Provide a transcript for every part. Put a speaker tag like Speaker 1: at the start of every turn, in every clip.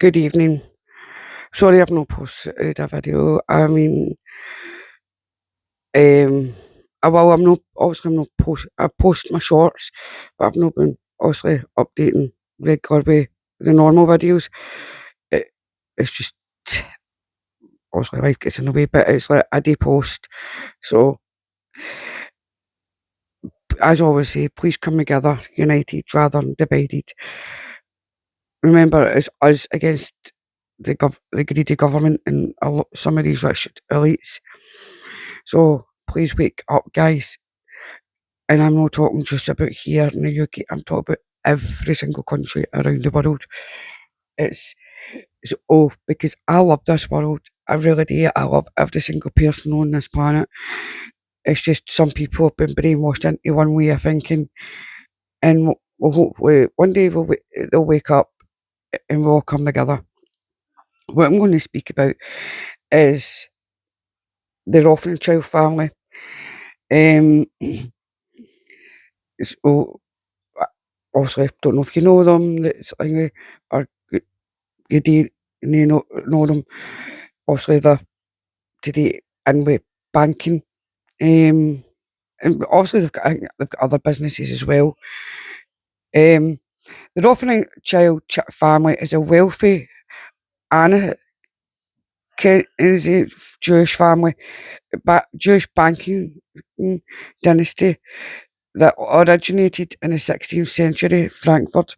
Speaker 1: Good evening. Sorry I've not posted a video. I mean, um, I'm not obviously I'm not I post my shorts, but I've not been obviously updating regularly the normal videos. It, it's just obviously life gets in the way, but it's like I do post. So as I always say, please come together, united rather than divided. Remember, it's us against the greedy government and some of these rich elites. So please wake up, guys. And I'm not talking just about here in the UK, I'm talking about every single country around the world. It's, because I love this world. I really do. I love every single person on this planet. It's just some people have been brainwashed into one way of thinking, and we'll hopefully one day they'll wake up and we'll all come together. What I'm going to speak about is the Rothschild family. Um, so obviously, don't know if you know them. Anyway, or you do know them. Obviously, they're today in with banking. And obviously, they've got other businesses as well. The Rothschild family is a wealthy and is a Jewish family, Jewish banking dynasty that originated in the 16th century Frankfurt.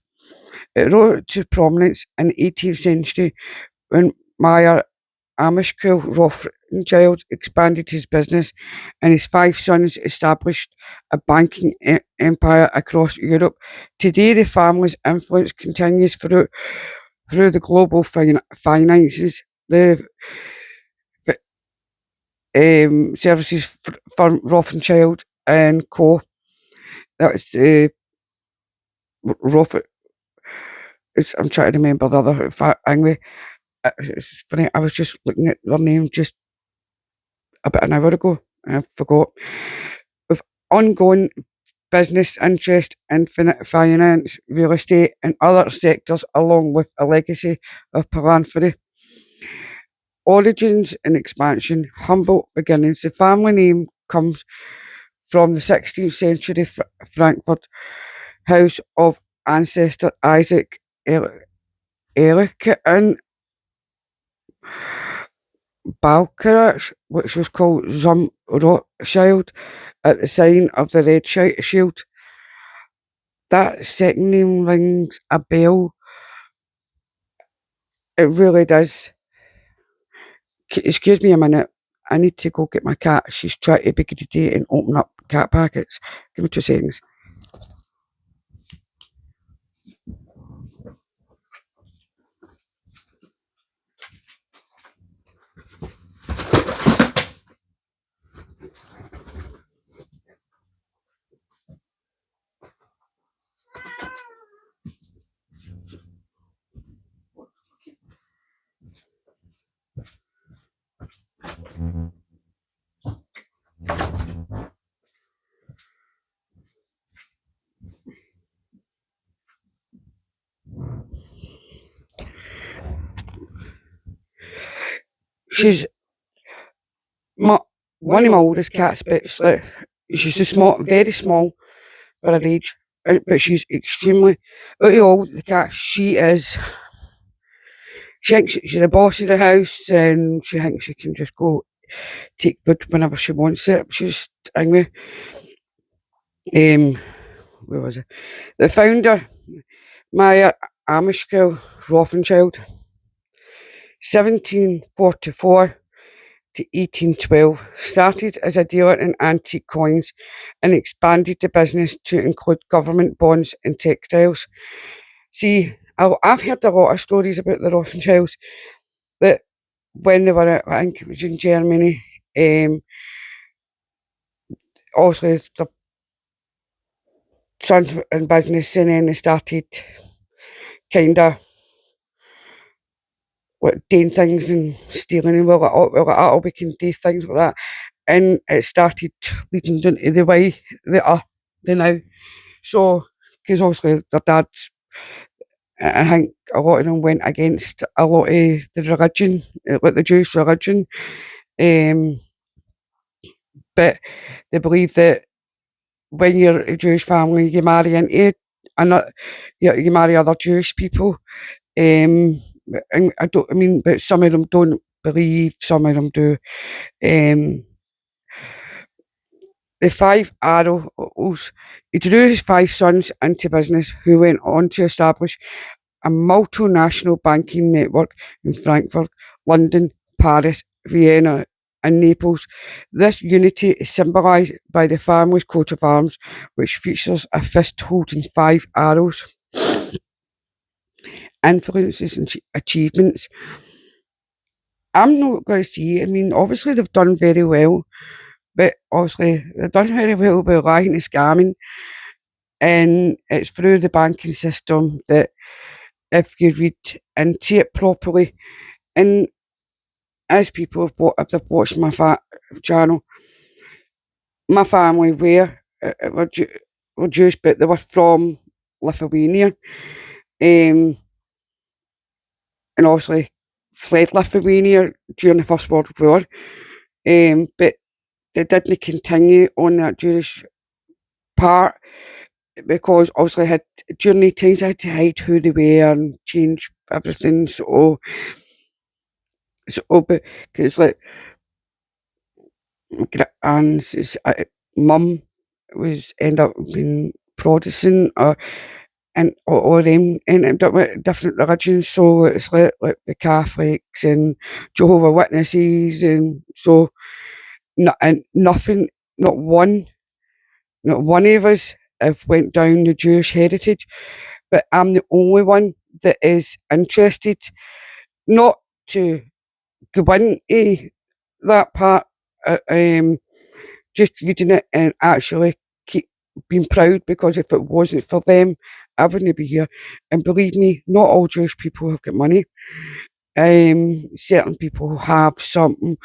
Speaker 1: It rose to prominence in the 18th century when Meyer Amishkel Rothschild expanded his business, and his five sons established a banking empire across Europe. Today, the family's influence continues through the global finances. The services firm Rothschild and Co. That's Roth. I'm trying to remember the other. Anyway, it's funny. I was just looking at their name just about an hour ago, and I forgot. With ongoing business interest in finance, real estate, and other sectors, along with a legacy of philanthropy. Origins and expansion, humble beginnings. The family name comes from the 16th century Frankfurt house of ancestor Isaac Ehrlich and Balkarach, which was called Zum Rothschild at the sign of the Red Shield. That second name rings a bell. It really does. Excuse me a minute. I need to go get my cat. She's trying to be greedy and open up cat packets. Give me 2 seconds. She's one of my oldest cats, but she's very small for her age, but she's extremely out of all the cats. She thinks she's the boss of the house, and she thinks she can just go take food whenever she wants it. She's anyway. Where was it? The founder, Maya Amishkel Rothschild, 1744 to 1812, started as a dealer in antique coins and expanded the business to include government bonds and textiles. See, I've heard a lot of stories about the Rothschilds that when they were, I think it was in Germany, obviously the sons in business, and then they started kind of doing things and stealing, and we can do things like that. And it started leading down to the way they are now. So, because obviously their dad's I think a lot of them went against a lot of the religion, like the Jewish religion. Um, but they believe that when you're a Jewish family, you marry into another, you marry other Jewish people. And I mean, but some of them don't believe, some of them do. Um, the five Arrows, he drew his five sons into business, who went on to establish a multinational banking network in Frankfurt, London, Paris, Vienna, and Naples. This unity is symbolised by the family's coat of arms, which features a fist holding five arrows. Influences and achievements. I'm not going to say, I mean, obviously they've done very well, but obviously they've done very well by lying and scamming. And it's through the banking system that if you read into it properly, and as people if they've watched my channel, my family were Jewish, but they were from Lithuania, and obviously fled Lithuania during the First World War, but they didn't continue on that Jewish part because obviously during the times they had to hide who they were and change everything. But it's like Anne's mum was end up being Protestant, and all them ended up with different religions. So it's like the Catholics and Jehovah Witnesses, and so and nothing, not one, not one of us have went down the Jewish heritage. But I'm the only one that is interested, not to go into that part. Just reading it and actually keep being proud, because if it wasn't for them, I wouldn't be here. And believe me, not all Jewish people have got money. Certain people have something,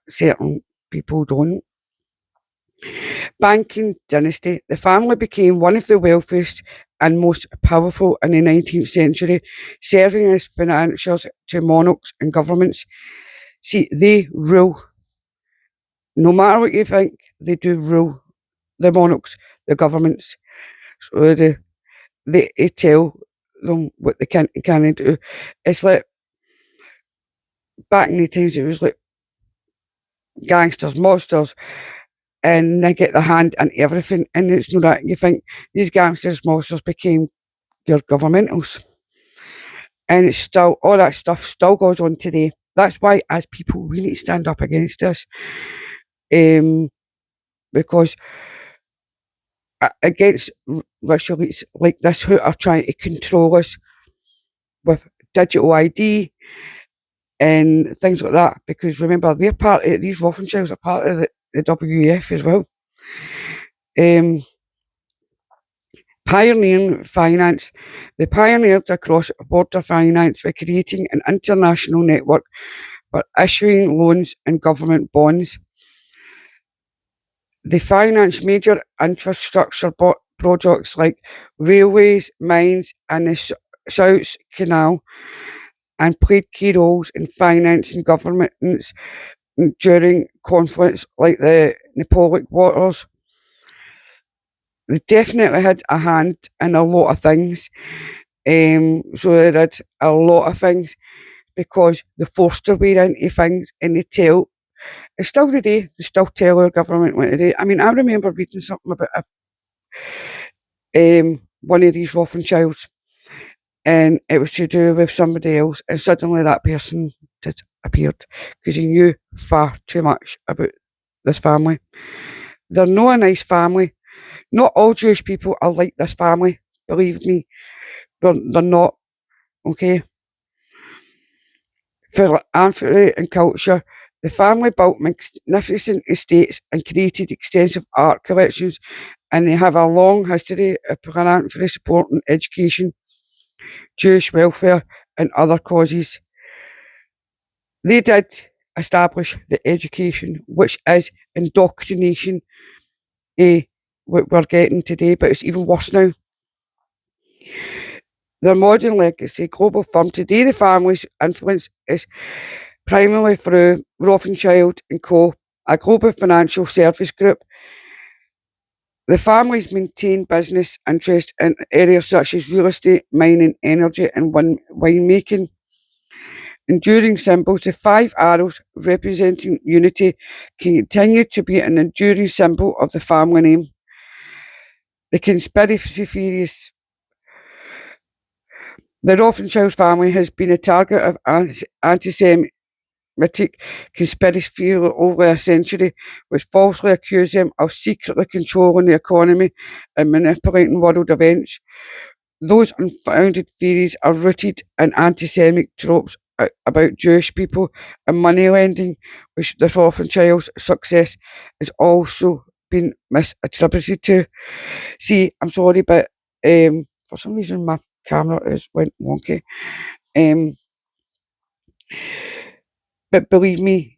Speaker 1: certain people don't. Banking dynasty. The family became one of the wealthiest and most powerful in the 19th century, serving as financiers to monarchs and governments. See, they rule. No matter what you think, they do rule the monarchs, the governments. So they tell them what they can and can't do. It's like back in the times, it was like gangsters, monsters, and they get their hand in everything. And it's not that you think these gangsters, monsters became your governmentals. And it's still, all that stuff still goes on today. That's why, as people, we need to stand up against this. Because against rich elites like this who are trying to control us with digital ID and things like that. Because remember, they're part of these Rothschilds are part of the WEF as well. Pioneering finance. They pioneered across border finance by creating an international network for issuing loans and government bonds. They financed major infrastructure projects like railways, mines, and the Suez Canal, and played key roles in financing governments during conflicts like the Napoleonic Wars. They definitely had a hand in a lot of things. So they did a lot of things because they forced their way into things, and they tell, it's still the day, they still tell our government what to do. I mean, I remember reading something about one of these Rothschilds, and it was to do with somebody else, and suddenly that person disappeared because he knew far too much about this family. They're not a nice family. Not all Jewish people are like this family, believe me. They're not, okay? For amphithy and culture, the family built magnificent estates and created extensive art collections, and they have a long history of philanthropy supporting education, Jewish welfare, and other causes. They did establish the education, which is indoctrination, what we're getting today, but it's even worse now. Their modern legacy, global firm. Today, the family's influence is primarily through Rothschild and Co., a global financial service group. The families maintain business interests in areas such as real estate, mining, energy, and winemaking. Enduring symbols, the five arrows representing unity continue to be an enduring symbol of the family name. The conspiracy theories. The Rothschild family has been a target of anti-Semitic conspiracy theory over a century, which falsely accused them of secretly controlling the economy and manipulating world events. Those unfounded theories are rooted in anti-Semitic tropes about Jewish people and money lending, which the Rothschild's success has also been misattributed to. See, I'm sorry, but for some reason my camera is went wonky. But believe me,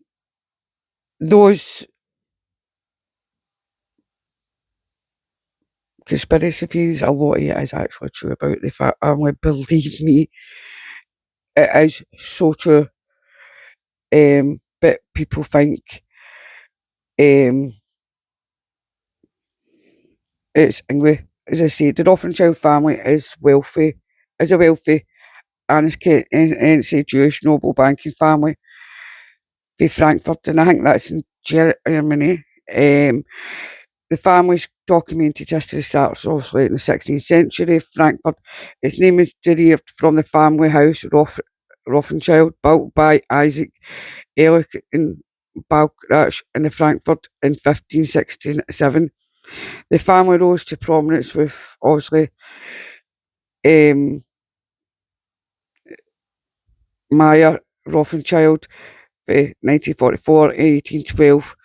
Speaker 1: those conspiracy theories, a lot of it is actually true about the family. Believe me, it is so true. But people think it's English. As I say, the Rothschild family is a wealthy and it's a Jewish noble banking family from Frankfurt, and I think that's in Germany. The family's documented history starts obviously in the 16th century. Frankfurt, its name is derived from the family house Rothschild, built by Isaac Ehrlich in Balkrach in the Frankfurt in 1567. The family rose to prominence with obviously Meyer Rothschild, 1944 1812,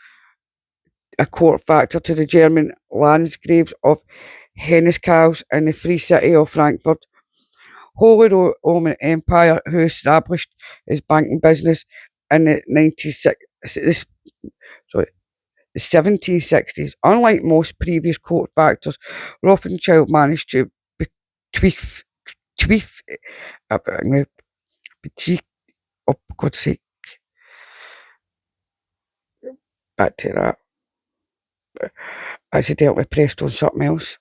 Speaker 1: a court factor to the German Landgraves of Henniskals in the Free City of Frankfurt. Holy Roman Empire, who established his banking business in the 1760s. Unlike most previous court factors, Rothschild managed to bequeath, oh God's sake, back to that. Accidentally pressed on something else.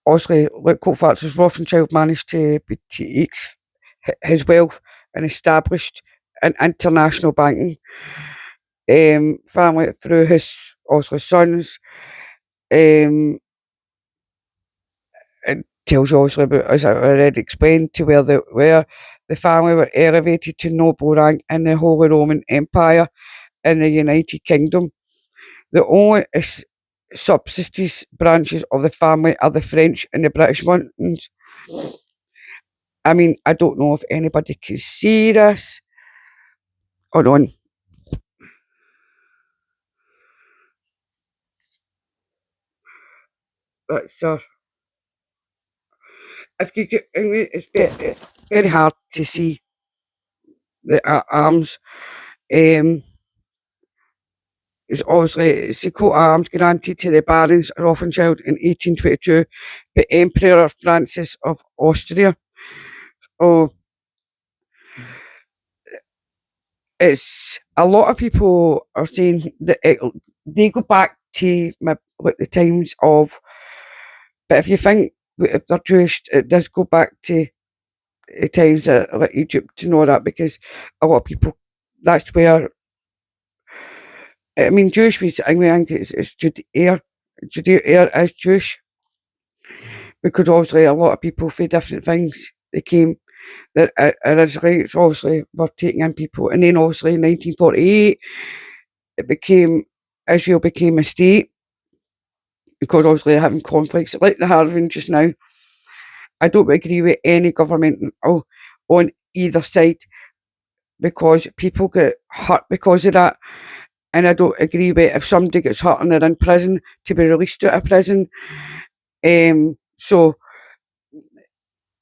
Speaker 1: Obviously, like court factors, Rothschild managed to bequeath his wealth and established an international banking family through his obviously sons. It tells you obviously about, as I already explained, to where they were. The family were elevated to noble rank in the Holy Roman Empire in the United Kingdom. The only subsistence branches of the family are the French and the British ones. I mean, I don't know if anybody can see this. Hold on. That's if you get, I mean, it's very hard to see the arms. It's obviously it's the coat of arms granted to the Barons Rothschild in 1822 by Emperor Francis of Austria. Oh, it's a lot of people are saying that they go back to like the times of, but if you think if they're Jewish, it does go back to the times like Egypt and all that, because a lot of people, that's where, I mean, Jewish means, I think it's Judea is Jewish, because obviously a lot of people for different things, they came, that originally it's obviously were taking in people, and then obviously in 1948 Israel became a state, because obviously they're having conflicts like they're having just now. I don't agree with any government on either side, because people get hurt because of that, and I don't agree with if somebody gets hurt and they're in prison to be released out of prison. So,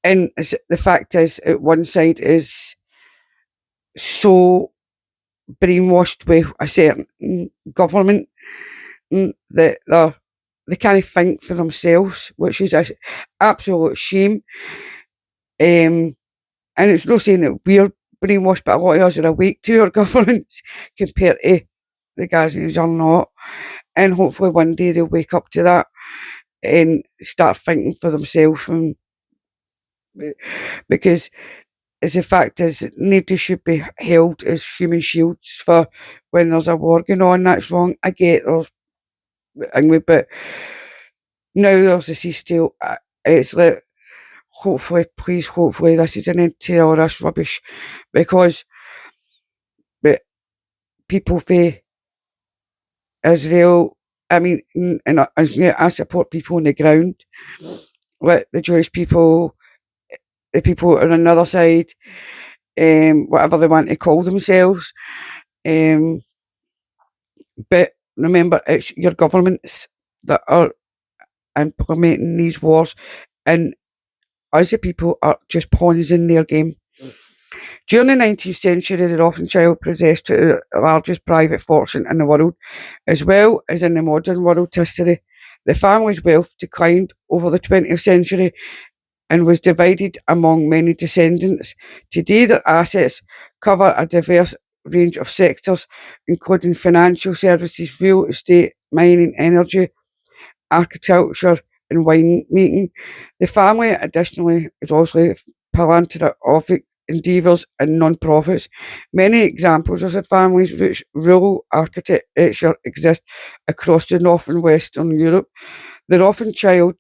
Speaker 1: and the fact is, one side is so brainwashed with a certain government that they can't think for themselves, which is an absolute shame. And it's not saying that we're brainwashed, but a lot of us are awake to our governments compared to the guys who are not. And hopefully one day they'll wake up to that and start thinking for themselves. And because as the fact is, nobody should be held as human shields for when there's a war going on. That's wrong. I get there's angry, but now there's a ceasefire. It's like, hopefully, please, hopefully, this is an end to all this rubbish, because people for Israel, I mean, and I support people on the ground, like the Jewish people, the people on another side, whatever they want to call themselves. But remember, it's your governments that are implementing these wars, and us, the people, are just pawns in their game. During the 19th century, the Rothschild possessed the largest private fortune in the world, as well as in the modern world history. The family's wealth declined over the 20th century and was divided among many descendants. Today, their assets cover a diverse range of sectors, including financial services, real estate, mining, energy, architecture, and winemaking. The family additionally is also philanthropic endeavours and non-profits. Many examples of the family's rich rural architecture exist across the North and Western Europe. The Rothschild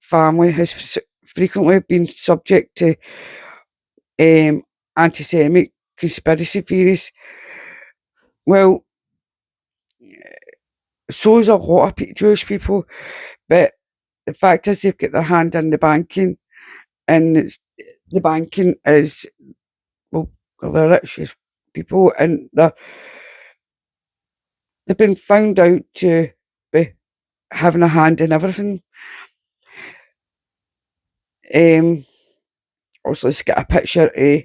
Speaker 1: family has frequently been subject to anti-Semitic conspiracy theories. Well, so is a lot of Jewish people, but the fact is they've got their hand in the banking, and the banking is, well, they're the richest people, and they've been found out to be having a hand in everything. Also, let's get a picture of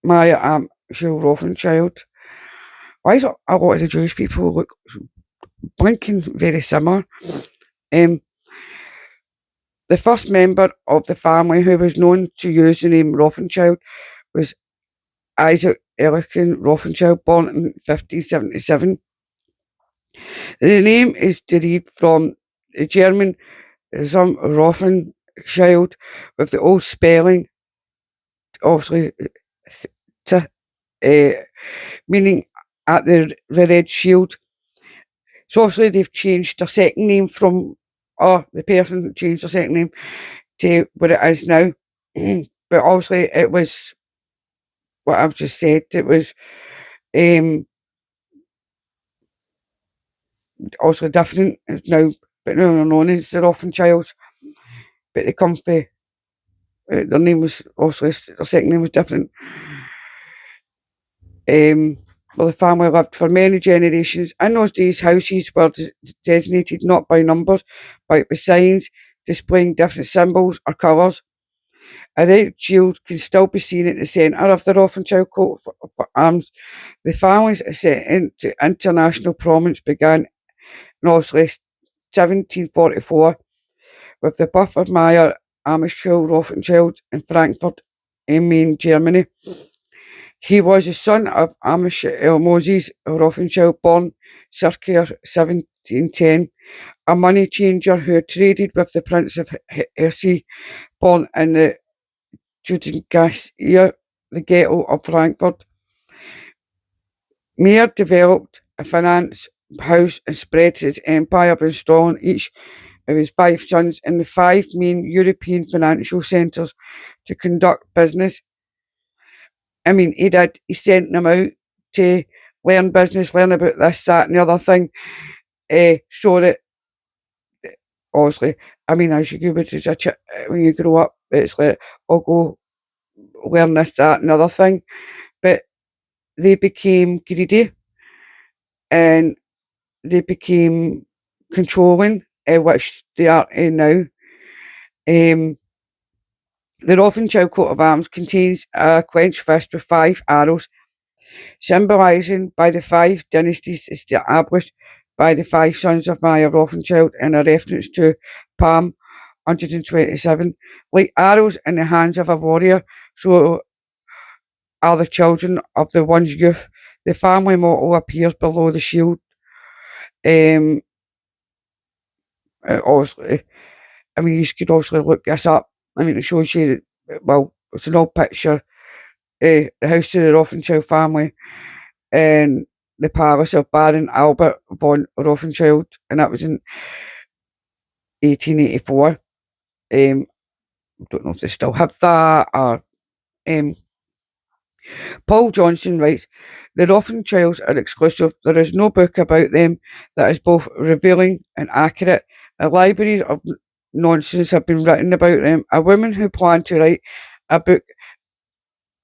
Speaker 1: Maya Rothschild. Why is it a lot of the Jewish people look blinking very similar? The first member of the family who was known to use the name Rothschild was Isaac Eliakim Rothschild, born in 1577. The name is derived from the German Zum Rothschild, with the old spelling, obviously, meaning at the red shield. So obviously they've changed their second name from, or the person changed their second name to what it is now. But obviously it was what I've just said. It was also different now, but now they're known as the Rothschilds. But they come for, their name was also, their second name was different. Well, the family lived for many generations. In those days, houses were designated not by numbers, but by signs displaying different symbols or colours. A red shield can still be seen at the centre of the Rothschild coat for arms. The family's ascent into international prominence began in obviously 1744 with the birth of Meyer Amischel Rothschild in Frankfurt am Main, Germany. He was the son of Amischel Moses Rothschild, born circa 1710, a money changer who had traded with the Prince of Hesse, born in the Judengasse, the ghetto of Frankfurt. Meyer developed a finance house and spread his empire by installing each of his 5 sons in the 5 main European financial centres to conduct business. I mean, he sent them out to learn business, learn about this, that, and the other thing, so that, obviously, I mean, as you go when you grow up, it's like, I'll go learn this, that, and the other thing. But they became greedy, and they became controlling, which they are now. The Rothschild coat of arms contains a clenched fist with 5 arrows, symbolising by the 5 dynasties established by the five sons of Maya Rothschild in a reference to Palm 127. Like arrows in the hands of a warrior, so are the children of the one's youth. The family motto appears below the shield. Um, obviously, I mean, you could obviously look this up. I mean, it shows you, well, it's an old picture. The house of the Rothschild family in the palace of Baron Albert von Rothschild, and that was in 1884. Don't know if they still have that, or um, Paul Johnson writes, the Rothschilds are exclusive. There is no book about them that is both revealing and accurate. A library of nonsense have been written about them. A woman who planned to write a book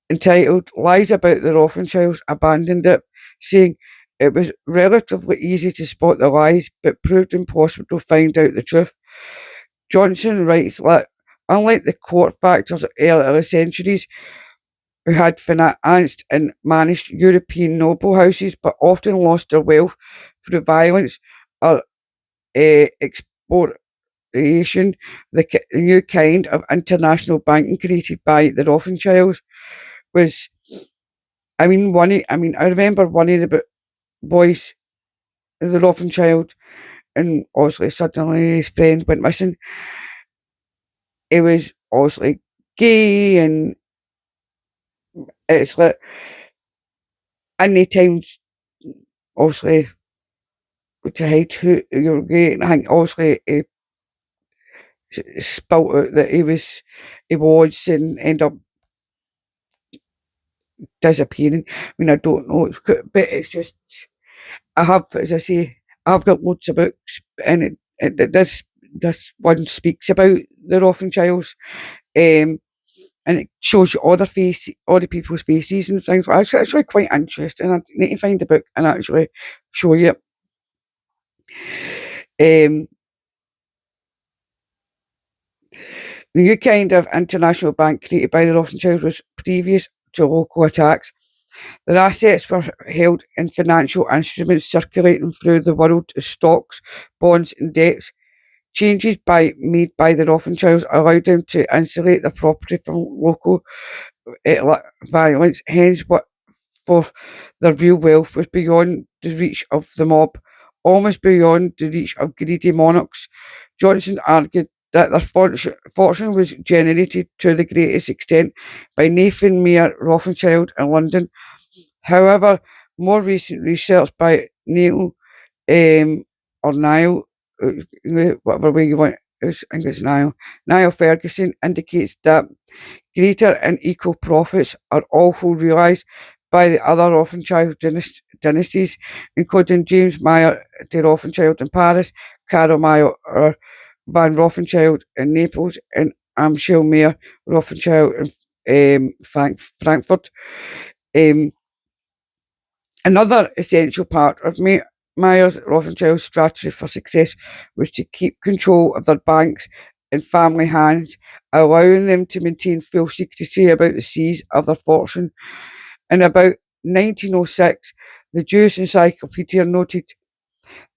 Speaker 1: entitled Lies About the Rothschilds abandoned it, saying it was relatively easy to spot the lies, but proved impossible to find out the truth. Johnson writes that, unlike the court factors of earlier centuries, who had financed and managed European noble houses but often lost their wealth through violence or expropriation, the new kind of international banking created by the Rothschilds was, I remember one of the boys, the Rothschild, and obviously suddenly his friend went missing. He was obviously gay, and it's like any times, obviously, to hide who you're gay, and I think obviously he spout out that he was, and end up disappearing. I mean, I don't know, but it's just, I have, as I say, I've got loads of books, and this one speaks about the Rothschilds, and it shows you all the people's faces and things. It's actually quite interesting. I need to find the book and actually show you it. The new kind of international bank created by the Rothschilds was previous to local attacks. Their assets were held in financial instruments circulating through the world as stocks, bonds, and debts. Changes made by the Rothschilds allowed them to insulate their property from local violence. Hence, what for their real wealth was beyond the reach of the mob, almost beyond the reach of greedy monarchs. Johnson argued that their fortune was generated to the greatest extent by Nathan Mayer Rothschild in London. However, more recent research by Neil or Niall, whatever way you want, I think it's Niall Ferguson, indicates that greater and equal profits are also realised by the other Rothschild dynasties, including James Mayer de Rothschild in Paris, Carol Mayer Van Rothschild in Naples, and Amschel Mayer Rothschild in Frankfurt. Um, Another essential part of Myers Rothschild's strategy for success was to keep control of their banks in family hands, allowing them to maintain full secrecy about the seas of their fortune. In about 1906, the Jewish Encyclopedia noted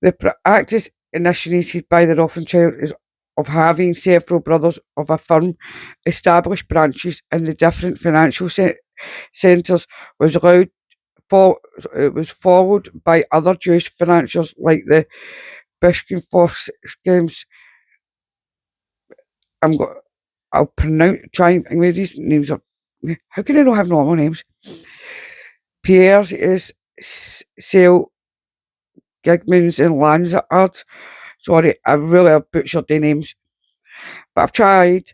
Speaker 1: the practice initiated by the Rothschild is of having several brothers of a firm establish branches in the different financial centres was allowed it was followed by other Jewish financiers like the Bishkenforth schemes. I'll try and read these names up. How can I not have normal names? Pierre's is Sale Gigmans and Lanzard. Sorry, I really have butchered their names. But I've tried,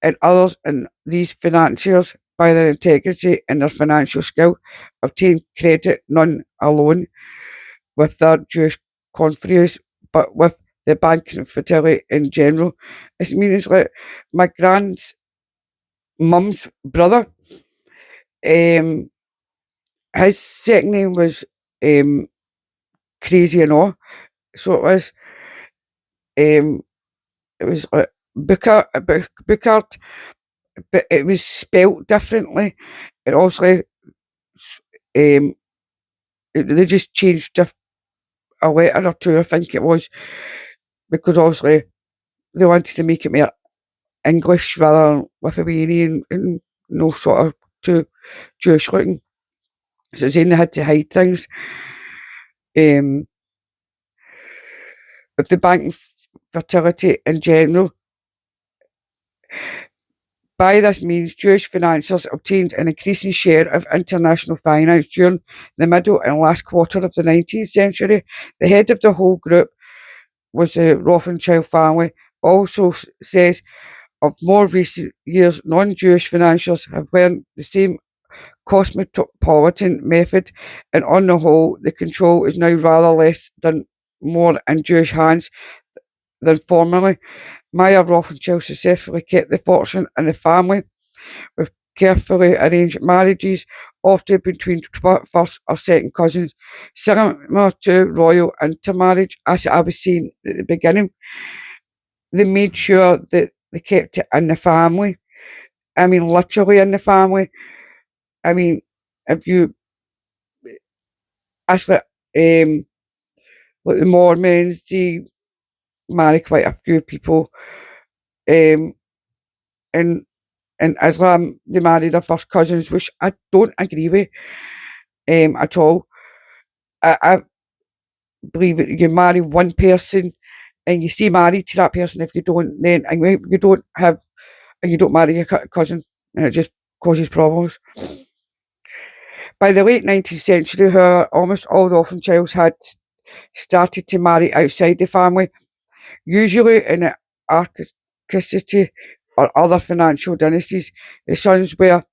Speaker 1: and others in these financiers, by their integrity and their financial skill, obtain credit none alone with their Jewish confreres, but with the banking fidelity in general. It means like my grand's mum's brother, um, his second name was Crazy and All. So um, it was like Bookard, but it was spelt differently. And also, they just changed a letter or two, I think it was, because obviously they wanted to make it more English rather than Lithuanian and no sort of too Jewish looking. So saying they had to hide things. With the banking fertility in general, by this means, Jewish financiers obtained an increasing share of international finance during the middle and last quarter of the 19th century. The head of the whole group was the Rothschild family. Also says of more recent years, non-Jewish financiers have learned the same cosmopolitan method, and on the whole, the control is now rather less than more in Jewish hands than formerly. Meyer Rothschild successfully kept the fortune in the family with carefully arranged marriages, often between first or second cousins, similar to royal intermarriage. As I was saying at the beginning, they made sure that they kept it in the family. I mean, literally in the family. I mean, if you ask like the Mormons, they marry quite a few people. Um, in in Islam, they marry their first cousins, which I don't agree with at all. I believe that you marry one person and you stay married to that person. If you don't, then and you don't have, and you don't marry your cousin, and it just causes problems. By the late 19th century, however, almost all the Rothschilds had started to marry outside the family, usually in the aristocracy or other financial dynasties. The sons were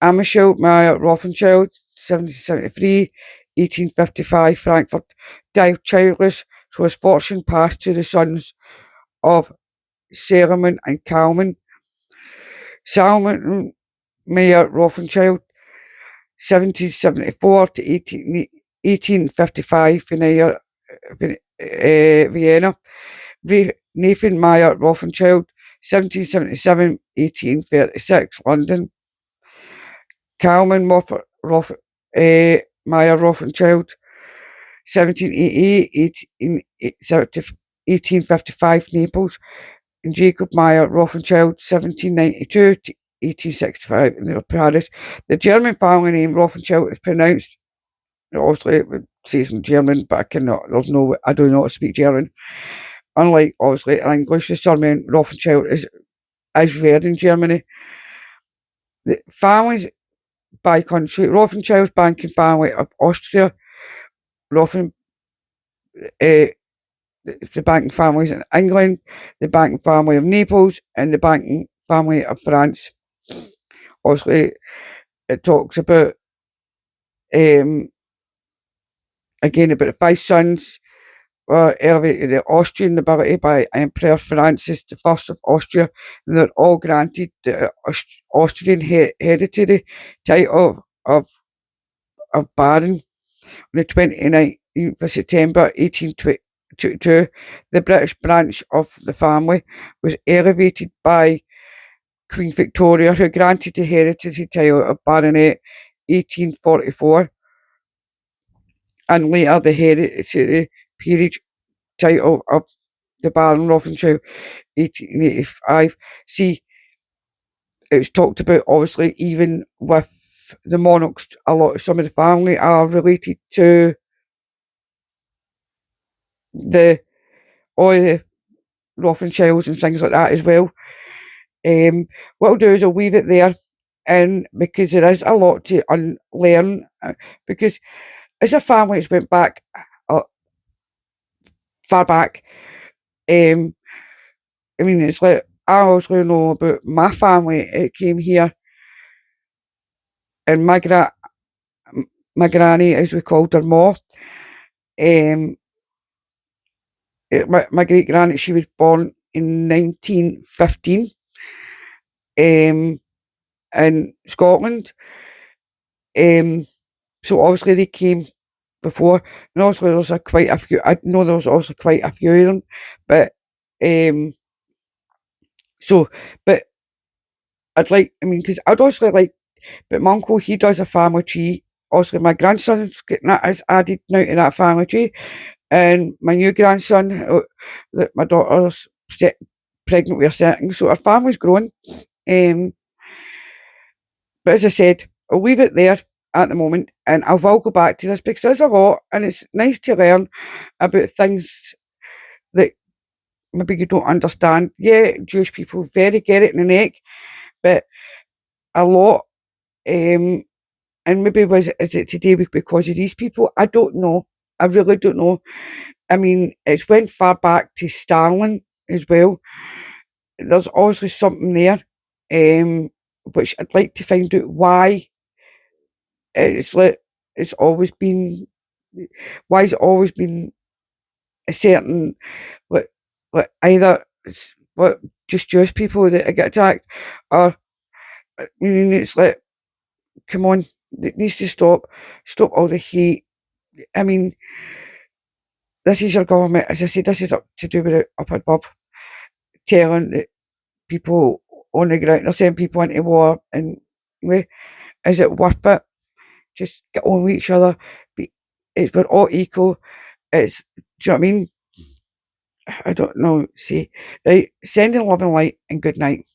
Speaker 1: Amichel Meyer Rothschild, 1773, 1855, Frankfurt, died childless, so his fortune passed to the sons of Salomon and Kalman. Salomon Meyer Rothschild, 1774 to 1855, Vienna. Nathan Meyer Rothschild, 1777, 1836, London. Kalman Meyer Rothschild, 1788, 1855, Naples. And Jacob Meyer Rothschild, 1792 to 1865, in Paris. The German family name Rothschild is pronounced, obviously it would say it's in German, but I do not speak German. Unlike, obviously, in English, the surname Rothschild is rare in Germany. The families by country: Rothschild's banking family of Austria, Rothen, the banking families in England, the banking family of Naples, and the banking family of France. Obviously, it talks about, again, about the five sons were elevated to the Austrian nobility by Emperor Francis I of Austria, and they're all granted the Austrian hereditary title of Baron. On the 29th of September 1822, the British branch of the family was elevated by Queen Victoria, who granted the hereditary title of Baronet 1844, and later the hereditary peerage title of the Baron Rothschild 1885. See, it's talked about, obviously, even with the monarchs, some of the family are related to all the Rothschilds and things like that as well. What I'll do is I'll leave it there, and because there is a lot to unlearn, because as a family it's went back uh, far back. Um, I mean, it's like I also know about my family. It came here, and my granny, as we called her, Ma. Um, my great granny, she was born in 1915. In Scotland. So obviously they came before, and obviously there's quite a few. I know there's also quite a few of them, but um, so but I mean, because I'd also like, but my uncle, he does a family tree obviously my grandson's getting that is added now to that family tree, and my new grandson, that my daughter's pregnant with a second, so our family's growing. Um, but as I said, I'll leave it there at the moment, and I will go back to this because there's a lot, and it's nice to learn about things that maybe you don't understand. Yeah, Jewish people very get it in the neck, but a lot, um, and maybe is it today because of these people? I don't know. I really don't know. I mean, it's went far back to Stalin as well. There's obviously something there, which I'd like to find out why it's like it's always been why has it always been a certain like either it's like just Jewish people that get attacked, or I mean it's like come on, it needs to stop all the hate. I mean, this is your government, as I said, this is up to do with it up above, telling the people on the ground, they're sending people into war, and is it worth it? Just get on with each other. We're all equal. It's, do you know what I mean? I don't know. See, right. Sending love and light, and good night.